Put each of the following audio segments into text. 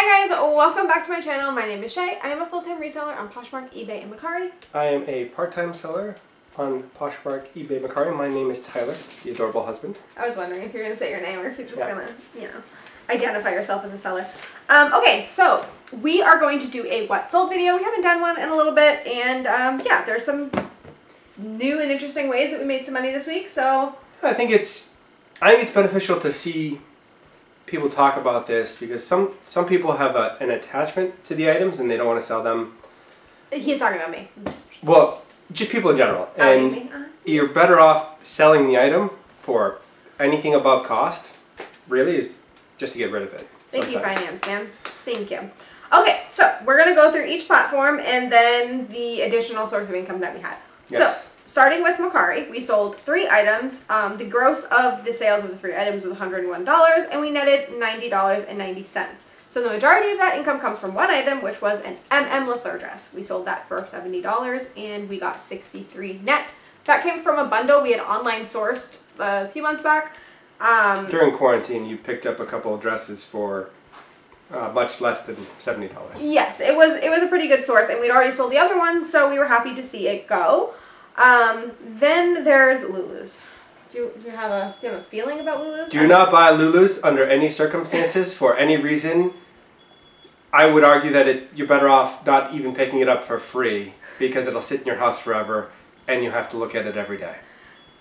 Hi guys, welcome back to my channel. My name is Shay. I am a full-time reseller on Poshmark, eBay, and Mercari. I am a part-time seller on Poshmark, eBay, Mercari. My name is Tyler, the adorable husband. I was wondering if you're going to say your name or if you're just going to, identify yourself as a seller. Okay, so we are going to do a what sold video. We haven't done one in a little bit, and yeah, there's some new and interesting ways that we made some money this week, so... I think it's beneficial to see people talk about this because some people have an attachment to the items and they don't want to sell them. He's talking about me. Well, just people in general. And you're better off selling the item for anything above cost, really, is just to get rid of it. Thank you, finance man. Thank you. Okay, so we're going to go through each platform and then the additional source of income that we had. Yes. So, starting with Mercari, we sold 3 items. The gross of the sales of the 3 items was $101, and we netted $90.90. So the majority of that income comes from one item, which was an LaFleur dress. We sold that for $70, and we got $63 net. That came from a bundle we had online sourced a few months back. During quarantine, you picked up a couple of dresses for much less than $70. Yes, it was a pretty good source, and we'd already sold the other one, so we were happy to see it go. Then there's Lulu's. Do you have a feeling about Lulu's? Do not buy Lulu's under any circumstances for any reason. I would argue that you're better off not even picking it up for free because it'll sit in your house forever and you have to look at it every day.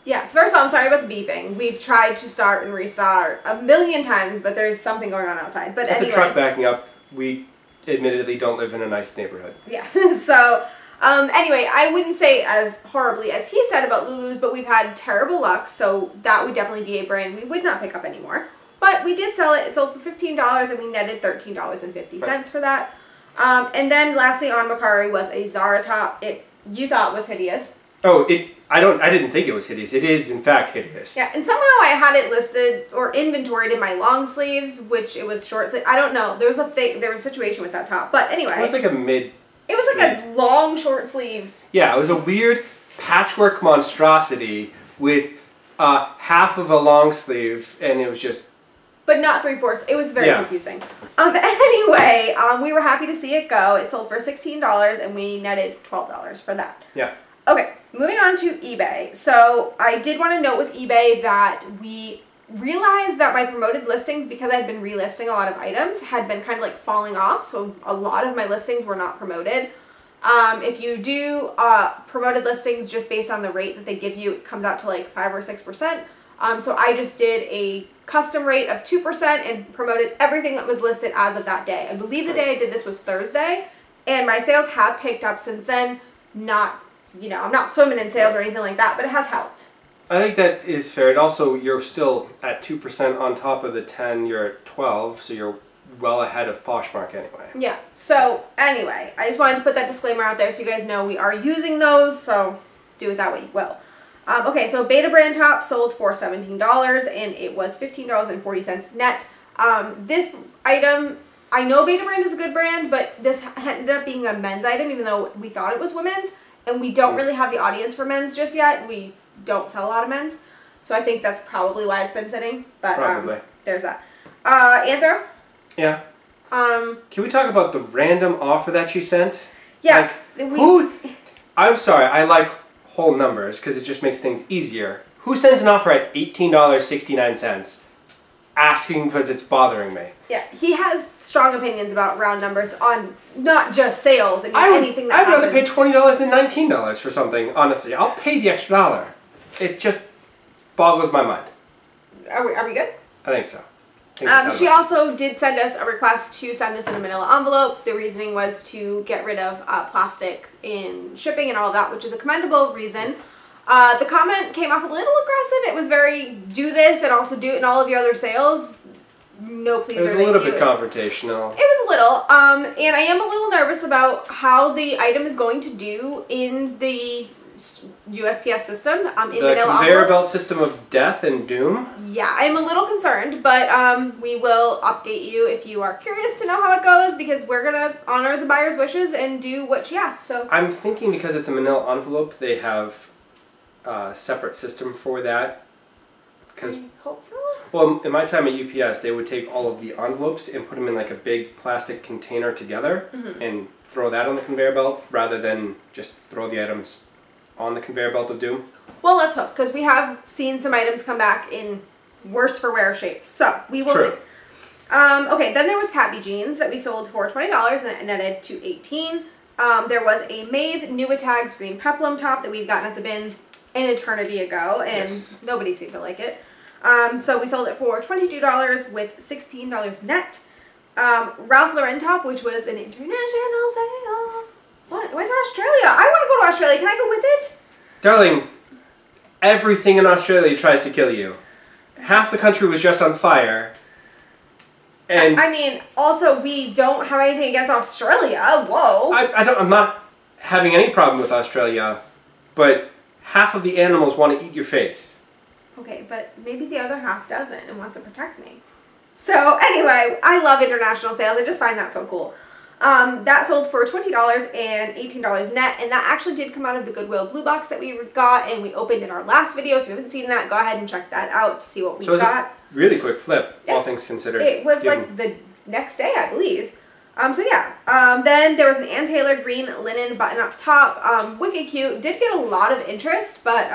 Yeah, first of all, I'm sorry about the beeping. We've tried to start and restart a million times, but there's something going on outside. But That's anyway. a truck backing up. We admittedly don't live in a nice neighborhood. Yeah, so... anyway, I wouldn't say as horribly as he said about Lulu's, but we've had terrible luck, so that would definitely be a brand we would not pick up anymore. But we did sell it. It sold for $15, and we netted $13.50 for that. And then lastly on Mercari was a Zara top. You thought was hideous. Oh, I didn't think it was hideous. It is, in fact, hideous. Yeah, and somehow I had it listed or inventoried in my long sleeves, which it was short sleeve. I don't know. There was a situation with that top. But anyway. It was like a mid... It was like a long short sleeve. Yeah, it was a weird patchwork monstrosity with half of a long sleeve, and it was just... But not 3/4. It was very confusing. Anyway, we were happy to see it go. It sold for $16, and we netted $12 for that. Yeah. Okay, moving on to eBay. So I did want to note with eBay that we realized that my promoted listings, because I'd been relisting a lot of items, had been kind of like falling off. So a lot of my listings were not promoted. If you do promoted listings just based on the rate that they give you, it comes out to like 5 or 6%. So I just did a custom rate of 2% and promoted everything that was listed as of that day. I believe the day I did this was Thursday, and my sales have picked up since then. Not, I'm not swimming in sales or anything like that, but it has helped. I think that is fair. And also, you're still at 2% on top of the 10. You're at 12, so you're well ahead of Poshmark anyway. Yeah. So anyway, I just wanted to put that disclaimer out there so you guys know we are using those. So do it that way you will. Okay, so Beta brand top sold for $17, and it was $15.40 net. This item, I know Beta brand is a good brand, but this ended up being a men's item, even though we thought it was women's, and we don't really have the audience for men's just yet. We don't sell a lot of men's, so I think that's probably why it's been sitting. But probably. There's that. Anthro? Yeah. Can we talk about the random offer that she sent? Yeah. Like, I'm sorry, I like whole numbers because it just makes things easier. Who sends an offer at $18.69 asking because it's bothering me? Yeah, he has strong opinions about round numbers on not just sales. Anything that I'd rather pay $20 than $19 for something, honestly. I'll pay the extra $1. It just boggles my mind. Are we good? I think so. She also did send us a request to send this in a manila envelope. The reasoning was to get rid of plastic in shipping and all that, which is a commendable reason. The comment came off a little aggressive. It was very, do this and also do it in all of your other sales. No, please. It was a little bit confrontational. It was a little. And I am a little nervous about how the item is going to do in the USPS system. In the conveyor belt system of death and doom? Yeah, I'm a little concerned, but we will update you if you are curious to know how it goes, because we're going to honor the buyer's wishes and do what she asks. So I'm thinking because it's a manila envelope, they have a separate system for that. Because Hope so. Well, in my time at UPS, they would take all of the envelopes and put them in like a big plastic container together and throw that on the conveyor belt rather than just throw the items on the conveyor belt of doom. Well, let's hope, because we have seen some items come back in worse for wear shape. So we will see. Okay, then there was Cabby jeans that we sold for $20 and it netted to $18. There was a Maeve Nuitags green peplum top that we'd gotten at the bins an eternity ago, and nobody seemed to like it. So we sold it for $22 with $16 net. Ralph Lauren top, which was an international sale. What? Went to Australia. I want to go to Australia. Can I go with it? Darling, everything in Australia tries to kill you. Half the country was just on fire. And I mean, also, we don't have anything against Australia. Whoa. I'm not having any problem with Australia, but half of the animals want to eat your face. Okay, but maybe the other half doesn't and wants to protect me. So anyway, I love international sales. I just find that so cool. That sold for $20 and $18 net, and that actually did come out of the Goodwill blue box that we got and we opened in our last video. So if you haven't seen that, go ahead and check that out to see what we got. A really quick flip, all things considered. It was like the next day, I believe. So yeah. Then there was an Ann Taylor green linen button-up top. Wicked cute. Did get a lot of interest, but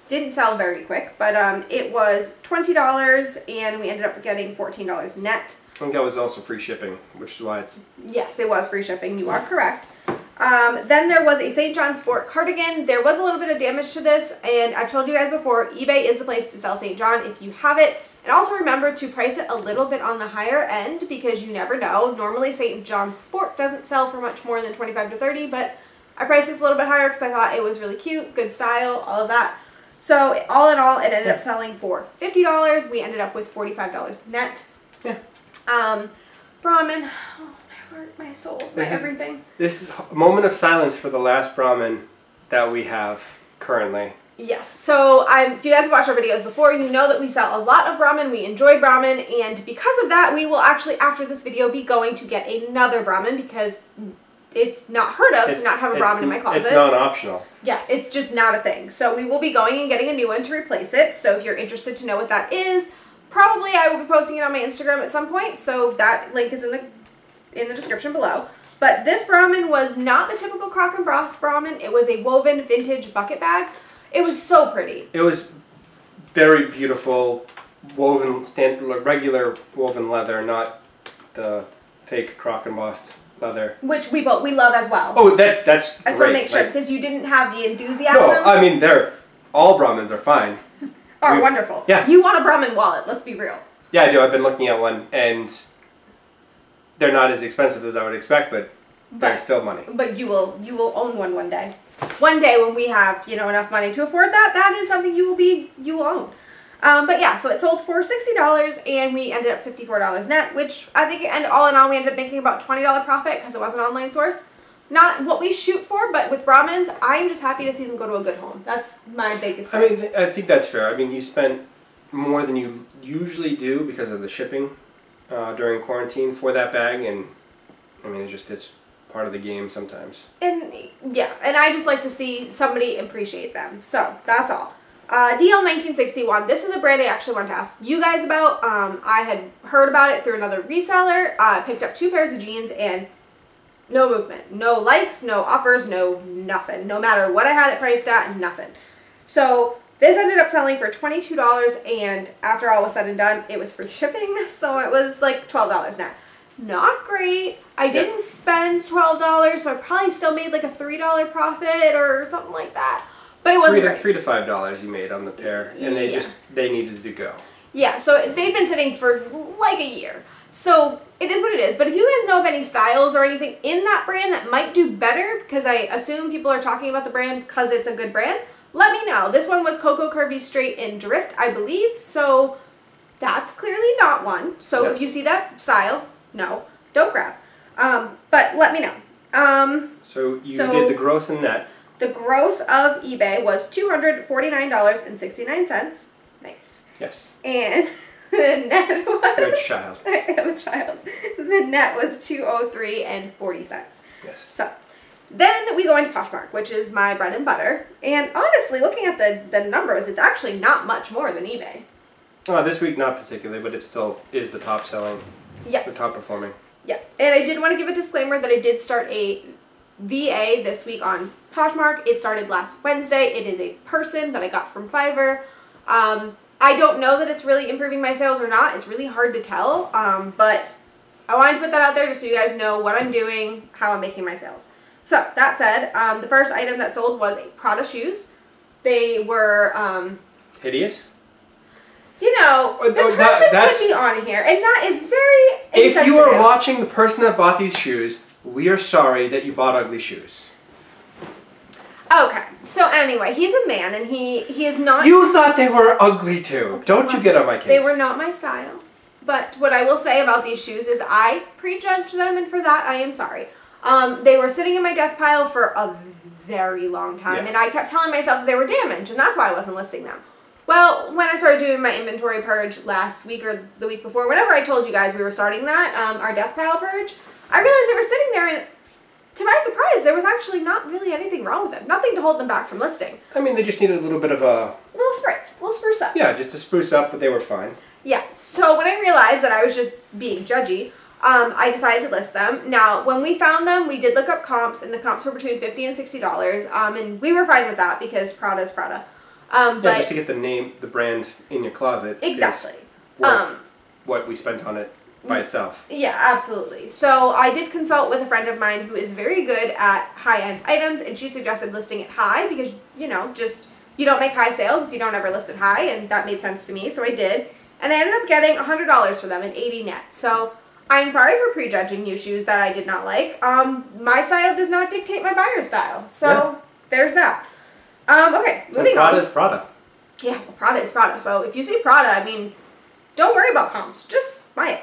didn't sell very quick. But it was $20 and we ended up getting $14 net. I think that was also free shipping, which is why it's... Yes, it was free shipping. You are correct. Then there was a St. John Sport cardigan. There was a little bit of damage to this, and I've told you guys before, eBay is the place to sell St. John if you have it. And also remember to price it a little bit on the higher end because you never know. Normally St. John Sport doesn't sell for much more than $25 to $30, but I priced this a little bit higher because I thought it was really cute, good style, all of that. So all in all, it ended up selling for $50. We ended up with $45 net. Yeah. Brahmin, oh, my heart, my soul, everything. This is a moment of silence for the last Brahmin that we have currently. Yes, so if you guys have watched our videos before, you know that we sell a lot of Brahmin, we enjoy Brahmin, and because of that, we will actually, after this video, be going to get another Brahmin because it's not heard of to not have a Brahmin in my closet. It's non-optional. Yeah, it's just not a thing. So we will be going and getting a new one to replace it, so if you're interested to know what that is, probably I will be posting it on my Instagram at some point, so that link is in the description below. But this Brahmin was not the typical Crock and Ross Brahmin. It was a woven vintage bucket bag. It was so pretty. It was very beautiful, woven, regular woven leather, not the fake Crock and Ross leather. Which we love as well. Oh, that's great. I just want to make sure, because you didn't have the enthusiasm. No, I mean, all Brahmins are fine. Oh, wonderful. Yeah. You want a Brahmin wallet, let's be real. Yeah, I do. I've been looking at one, and they're not as expensive as I would expect, but they're still money. But you will own one day. One day when we have, enough money to afford that, that is something you will own. But yeah, so it sold for $60 and we ended up $54 net, which I think, and all in all, we ended up making about $20 profit because it was an online source. Not what we shoot for, but with Brahmins, I'm just happy to see them go to a good home. That's my biggest thing. I mean, I think that's fair. I mean, you spent more than you usually do because of the shipping during quarantine for that bag, and I mean, it's part of the game sometimes. And yeah, and I just like to see somebody appreciate them. So that's all. DL1961, this is a brand I actually wanted to ask you guys about. I had heard about it through another reseller. I picked up 2 pairs of jeans and no movement. No likes, no offers, no nothing. No matter what I had it priced at, nothing. So this ended up selling for $22, and after all was said and done, it was free shipping, so it was like $12 net. Not great. I didn't spend $12, so I probably still made like a $3 profit or something like that. But it wasn't great. $3 to $5 you made on the pair, and they needed to go. Yeah, so they've been sitting for like a year. So it is what it is. But if you guys know of any styles or anything in that brand that might do better, because I assume people are talking about the brand because it's a good brand, let me know. This one was Cocoa Curvy Straight in Drift, I believe. So that's clearly not one. So if you see that style, no, don't grab. But let me know. So you did the gross and net. The gross of eBay was $249.69. Nice. Yes. And the net was... You're a child. I am a child. The net was $203.40. Yes. So then we go into Poshmark, which is my bread and butter. And honestly, looking at the numbers, it's actually not much more than eBay. This week not particularly, but it still is the top selling. Yes. The top performing. Yeah. And I did want to give a disclaimer that I did start a VA this week on Poshmark. It started last Wednesday. It is a person that I got from Fiverr. I don't know that it's really improving my sales or not. It's really hard to tell. But I wanted to put that out there just so you guys know what I'm doing, how I'm making my sales. So that said, the first item that sold was a Prada shoes. They were hideous. You know, the person put me on here, and that is very insensitive. If you are watching the person that bought these shoes, we are sorry that you bought ugly shoes. Okay, so anyway, he's a man, and he is not... You thought they were ugly too. Okay, don't you get on my case. They were not my style. But what I will say about these shoes is I prejudged them, and for that, I am sorry. They were sitting in my death pile for a very long time, and I kept telling myself they were damaged, and that's why I wasn't listing them. Well, when I started doing my inventory purge last week or the week before, whenever I told you guys we were starting that, our death pile purge, I realized they were sitting there, and to my surprise, there was actually not really anything wrong with them. Nothing to hold them back from listing. I mean, they just needed a little bit of a... Little spritz. Little spruce up. Yeah, just to spruce up, but they were fine. Yeah, so when I realized that I was just being judgy, I decided to list them. Now, when we found them, we did look up comps, and the comps were between $50 and $60, and we were fine with that because Prada is Prada. But just to get the brand in your closet. Exactly. Worth what we spent on it by itself. Yeah, absolutely. So I did consult with a friend of mine who is very good at high-end items, and she suggested listing it high because, you know, just you don't make high sales if you don't ever list it high, and that made sense to me, so I did. And I ended up getting $100 for them and $80 net. So I'm sorry for prejudging you shoes that I did not like. My style does not dictate my buyer's style. So there's that. Okay, moving on. Prada is Prada. Yeah, well, Prada is Prada. So if you see Prada, I mean, don't worry about comps. Just buy it.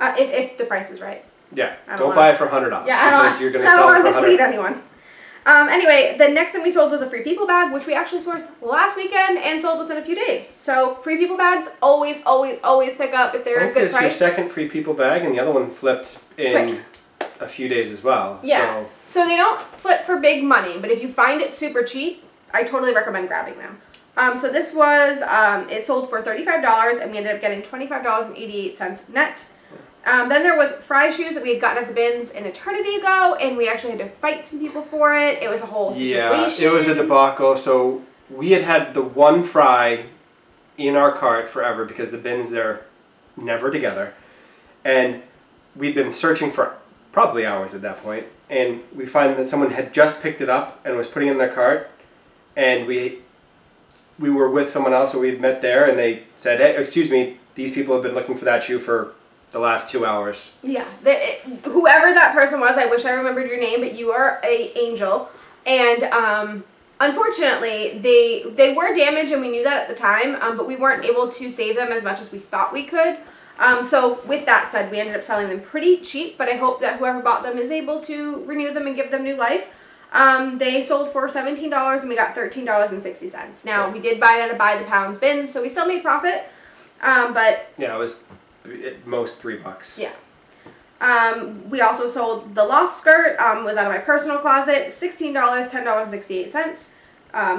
If the price is right. Yeah, don't buy it for $100. Yeah, because you're going to sell it for $100. I don't want to mislead anyone. Anyway, the next thing we sold was a Free People bag, which we actually sourced last weekend and sold within a few days. So Free People bags always, always, always pick up if they're a good price. It's your second Free People bag, and the other one flipped in a few days as well. Yeah. So they don't flip for big money, but if you find it super cheap, I totally recommend grabbing them. So this was, it sold for $35, and we ended up getting $25.88 net. Then there was Fry shoes that we had gotten at the bins an eternity ago, and we actually had to fight some people for it. It was a whole situation. Yeah, it was a debacle. So we had the one Fry in our cart forever because the bins, they're never together. And we'd been searching for probably hours at that point, and we find that someone had just picked it up and was putting it in their cart, and we were with someone else that we had met there, and they said, hey, excuse me, these people have been looking for that shoe for the last 2 hours. Yeah, whoever that person was, I wish I remembered your name, but you are an angel. And unfortunately, they were damaged, and we knew that at the time, but we weren't able to save them as much as we thought we could. So with that said, we ended up selling them pretty cheap, but I hope that whoever bought them is able to renew them and give them new life. They sold for $17, and we got $13.60. Now, we did buy it at a by the pounds bins, so we still made profit, but... Yeah, it was at most $3. Yeah. We also sold the loft skirt, was out of my personal closet, $16, $10.68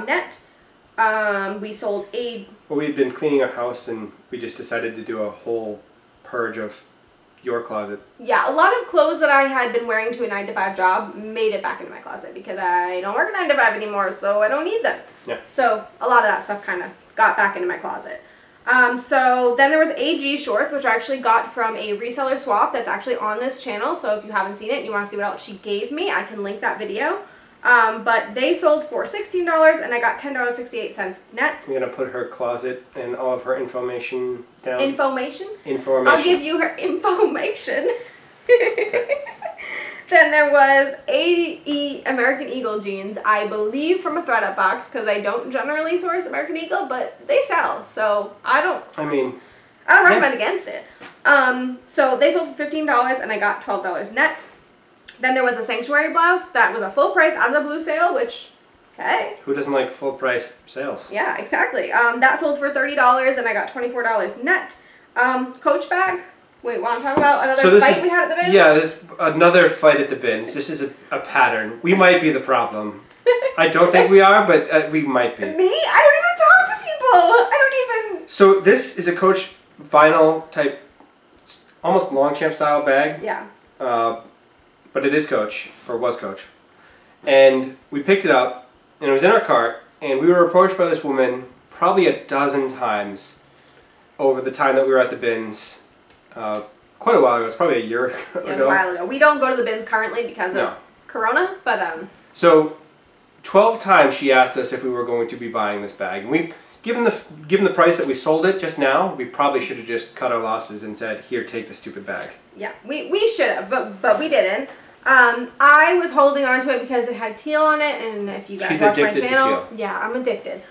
net. We sold a... Well, we'd been cleaning our house, and we just decided to do a whole purge of your closet. Yeah, a lot of clothes that I had been wearing to a 9-to-5 job made it back into my closet because I don't work a 9-to-5 anymore, so I don't need them. Yeah. So a lot of that stuff kind of got back into my closet. So then there was AG shorts, which I actually got from a reseller swap that's actually on this channel. So if you haven't seen it and you want to see what else she gave me, I can link that video. But they sold for $16, and I got $10.68 net. I'm going to put her closet and all of her information down. Information? Information. I'll give you her information. Then there was American Eagle jeans, I believe from a ThredUp box, because I don't generally source American Eagle, but they sell, so I don't recommend against it. So they sold for $15, and I got $12 net. Then there was a Sanctuary blouse that was a full price out of the blue sale, which, hey. Who doesn't like full price sales? Yeah, exactly. That sold for $30, and I got $24 net. Coach bag. Wait, want to talk about another fight we had at the bins? Yeah, there's another fight at the bins. This is a pattern. We might be the problem. I don't think we are, but we might be. Me? I don't even talk to people. I don't even... So this is a Coach vinyl type, almost Longchamp style bag. Yeah. But it is Coach, or was Coach. And we picked it up, and it was in our cart, and we were approached by this woman probably a dozen times over the time that we were at the bins. Quite a while ago. It's probably a year ago. Yeah, a while ago. We don't go to the bins currently because of Corona, but So, 12 times she asked us if we were going to be buying this bag, and we, given the price that we sold it just now, we probably should have just cut our losses and said, "Here, take the stupid bag." Yeah, we should have, but we didn't. I was holding on to it because it had teal on it, and if you guys watch my channel, yeah, I'm addicted.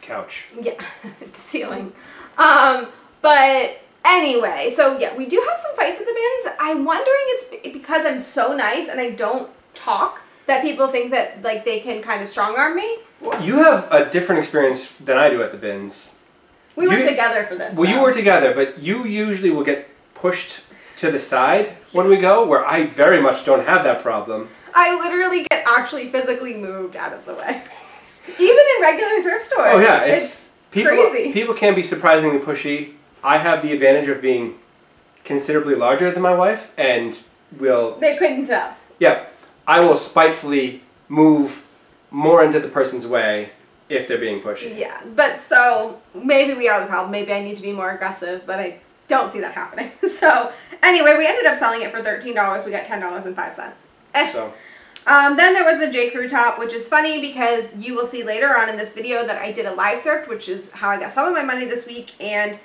Couch. Yeah, to ceiling. But anyway, so yeah, we do have some fights at the bins. I'm wondering it's because I'm so nice and I don't talk that people think that like they can kind of strong arm me. Well, you have a different experience than I do at the bins. We were together for this. Well, you were together, but you usually will get pushed to the side when we go, where I very much don't have that problem. I literally get actually physically moved out of the way. Even in regular thrift stores. Oh yeah, it's crazy. People can be surprisingly pushy. I have the advantage of being considerably larger than my wife, and They couldn't tell. Yeah, I will spitefully move more into the person's way if they're being pushy. Yeah, but so maybe we are the problem. Maybe I need to be more aggressive, but I don't see that happening. So anyway, we ended up selling it for $13. We got $10.05. So. Then there was a J. Crew top, which is funny because you will see later on in this video that I did a live thrift, which is how I got some of my money this week, and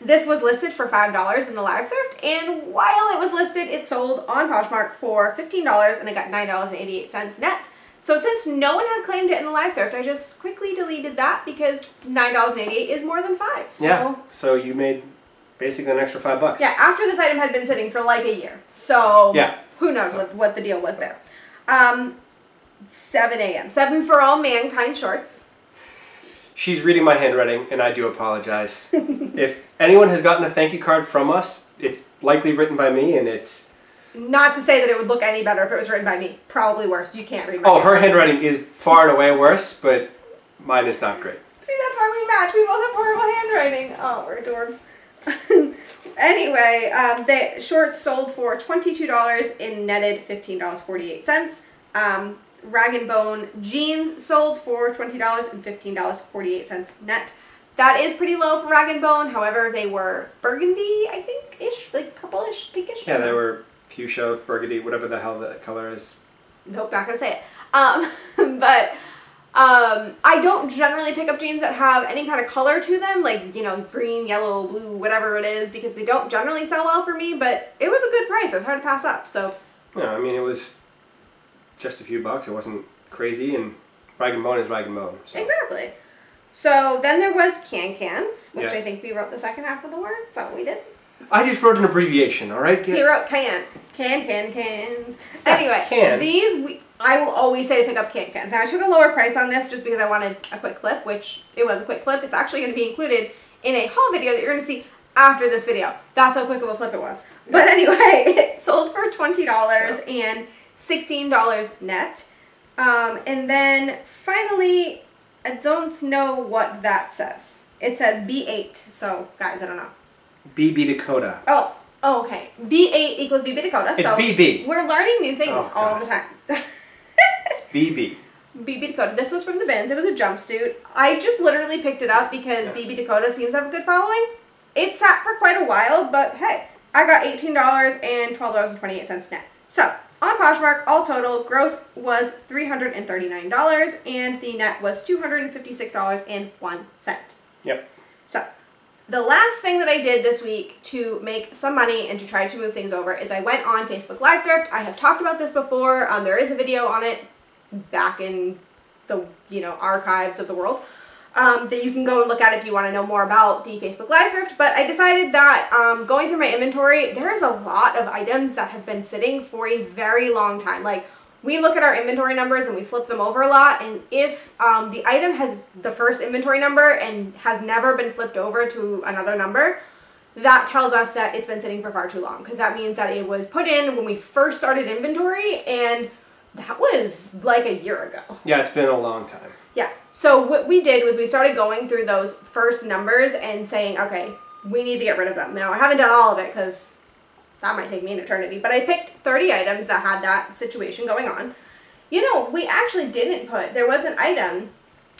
this was listed for $5 in the live thrift, and while it was listed, it sold on Poshmark for $15, and I got $9.88 net. So since no one had claimed it in the live thrift, I just quickly deleted that because $9.88 is more than $5. So yeah, so you made basically an extra $5. Yeah, after this item had been sitting for like a year. So yeah, who knows what the deal was there. 7 a.m. 7 for all mankind shorts. She's reading my handwriting, and I do apologize. If anyone has gotten a thank you card from us, it's likely written by me, and it's... Not to say that it would look any better if it was written by me. Probably worse. You can't read my her handwriting is far and away worse, but mine is not great. See, that's why we match. We both have horrible handwriting. Oh, we're adorbs. Anyway, the shorts sold for $22 and netted $15.48. Rag & Bone jeans sold for $20 and $15.48 net. That is pretty low for Rag & Bone. However, they were burgundy, I think-ish, like purple-ish, pinkish. Yeah, they were fuchsia, burgundy, whatever the hell that color is. Nope, not gonna say it. But I don't generally pick up jeans that have any kind of color to them, like, you know, green, yellow, blue, whatever it is, because they don't generally sell well for me, but it was a good price. It was hard to pass up, so. Yeah, I mean, it was just a few bucks. It wasn't crazy, and Rag & Bone is Rag & Bone. So. Exactly. So then there was cans, which yes. I think we wrote the second half of the word. Is that what we did? I just wrote an abbreviation, all right? He wrote cans. Anyway, these, I will always say to pick up cans. Now, I took a lower price on this just because I wanted a quick clip, which it was a quick clip. It's actually going to be included in a haul video that you're going to see after this video. That's how quick of a flip it was. But anyway, it sold for $20 and $16 net. And then finally, I don't know what that says. It says B8. So, guys, I don't know. BB Dakota. Oh, okay. B8 equals BB Dakota. It's so BB. We're learning new things all the time. It's BB. BB Dakota. This was from the bins. It was a jumpsuit. I just literally picked it up because BB Dakota seems to have a good following. It sat for quite a while, but hey, I got $18 and $12.28 net. So, on Poshmark, all total, gross was $339 and the net was $256.01. Yep. So, the last thing that I did this week to make some money and to try to move things over is I went on Facebook Live Thrift. I have talked about this before. There is a video on it back in the, archives of the world that you can go and look at if you want to know more about the Facebook Live Thrift. But I decided that going through my inventory, there is a lot of items that have been sitting for a very long time. Like, we look at our inventory numbers and we flip them over a lot, and if the item has the first inventory number and has never been flipped over to another number, that tells us that it's been sitting for far too long, because that means that it was put in when we first started inventory, and that was like a year ago. Yeah, it's been a long time. Yeah. So what we did was we started going through those first numbers and saying, okay, we need to get rid of them. Now, I haven't done all of it because that might take me an eternity, but I picked 30 items that had that situation going on. You know, we actually didn't put, there was an item,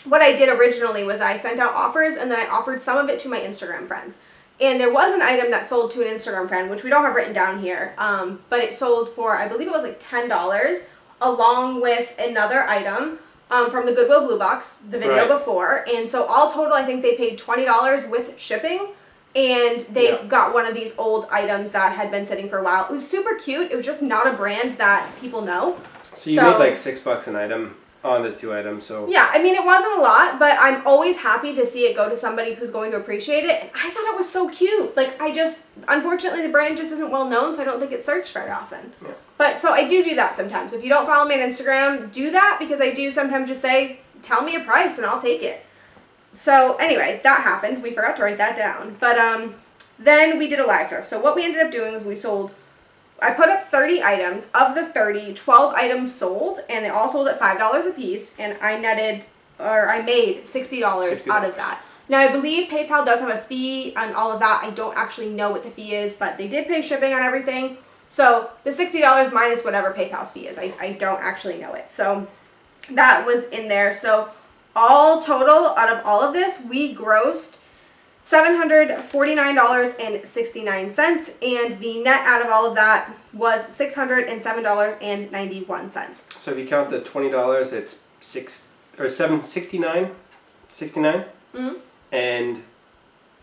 what I did originally was I sent out offers and then I offered some of it to my Instagram friends. And there was an item that sold to an Instagram friend, which we don't have written down here, but it sold for, I believe it was like $10, along with another item from the Goodwill Blue Box, the video before. And so all total, I think they paid $20 with shipping. And they got one of these old items that had been sitting for a while. It was super cute. It was just not a brand that people know. So you made like $6 an item on the 2 items, so. Yeah, I mean, it wasn't a lot, but I'm always happy to see it go to somebody who's going to appreciate it. And I thought it was so cute. Like, unfortunately, the brand just isn't well known, so I don't think it's searched very often. Yeah. But, so I do that sometimes. If you don't follow me on Instagram, do that, because I do sometimes just say, tell me a price and I'll take it. So, anyway, that happened. We forgot to write that down. But, then we did a live thrift. So, what we ended up doing is I put up 30 items. Of the 30, 12 items sold, and they all sold at $5 a piece, and I made $60 out of that. Now, I believe PayPal does have a fee on all of that. I don't actually know what the fee is, but they did pay shipping on everything. So, the $60 minus whatever PayPal's fee is. I don't actually know it. So, that was in there. So, all total, out of all of this, we grossed $749.69, and the net out of all of that was $607.91. So if you count the $20, it's $769, Mm-hmm. and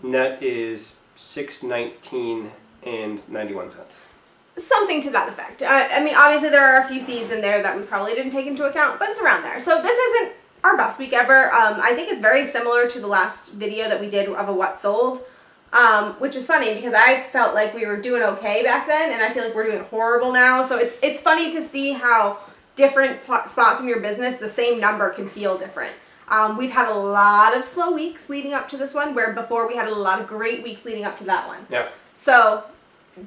net is $619.91. Something to that effect. I mean, obviously there are a few fees in there that we probably didn't take into account, but it's around there. So this isn't our best week ever. I think it's very similar to the last video that we did of a what sold, which is funny because I felt like we were doing okay back then, and I feel like we're doing horrible now. So it's funny to see how different spots in your business, the same number can feel different. We've had a lot of slow weeks leading up to this one, where before we had a lot of great weeks leading up to that one. Yeah. So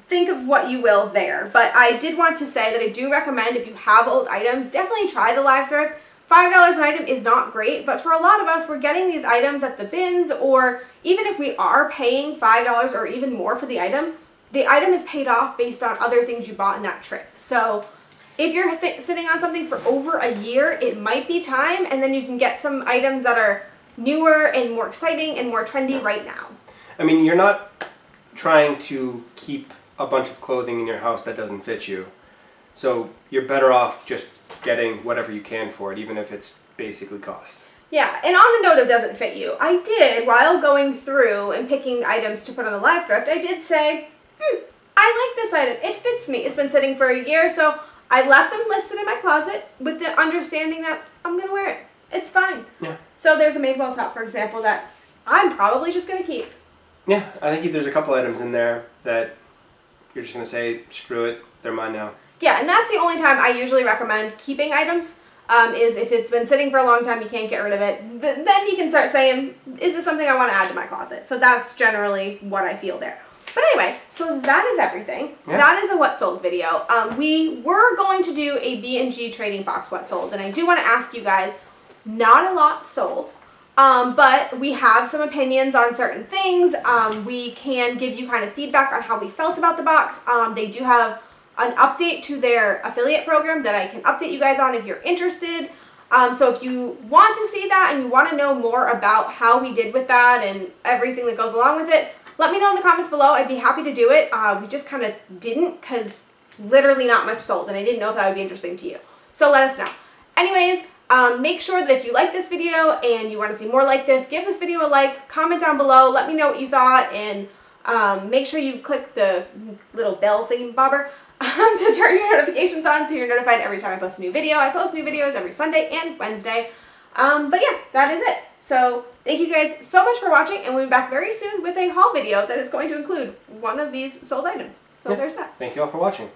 think of what you will there. But I did want to say that I do recommend, if you have old items, definitely try the live thrift. $5 an item is not great, but for a lot of us, we're getting these items at the bins, or even if we are paying $5 or even more for the item is paid off based on other things you bought in that trip. So if you're sitting on something for over a year, it might be time, and then you can get some items that are newer and more exciting and more trendy right now. I mean, you're not trying to keep a bunch of clothing in your house that doesn't fit you. So you're better off just getting whatever you can for it, even if it's basically cost. Yeah, and on the note of doesn't fit you, I did, while going through and picking items to put on the live thrift, I did say, I like this item. It fits me. It's been sitting for a year, so I left them listed in my closet with the understanding that I'm going to wear it. It's fine. Yeah. So there's a Madewell top, for example, that I'm probably just going to keep. Yeah, I think there's a couple items in there that you're just going to say, screw it, they're mine now. Yeah, and that's the only time I usually recommend keeping items, is if it's been sitting for a long time, you can't get rid of it. Then you can start saying, is this something I want to add to my closet? So that's generally what I feel there. But anyway, so that is everything. Yeah. That is a what sold video. We were going to do a B&G trading box what sold, and I do want to ask you guys, not a lot sold, but we have some opinions on certain things. We can give you kind of feedback on how we felt about the box. They do have an update to their affiliate program that I can update you guys on if you're interested. So if you want to see that and you want to know more about how we did with that and everything that goes along with it, let me know in the comments below. I'd be happy to do it. We just kind of didn't because literally not much sold, and I didn't know if that would be interesting to you. So let us know. Anyways, make sure that if you like this video and you want to see more like this, give this video a like, comment down below, let me know what you thought, and make sure you click the little bell thingy bobber to turn your notifications on so you're notified every time I post a new video. I post new videos every Sunday and Wednesday. But yeah, that is it. So thank you guys so much for watching, and we'll be back very soon with a haul video that is going to include one of these sold items. So yeah, there's that. Thank you all for watching.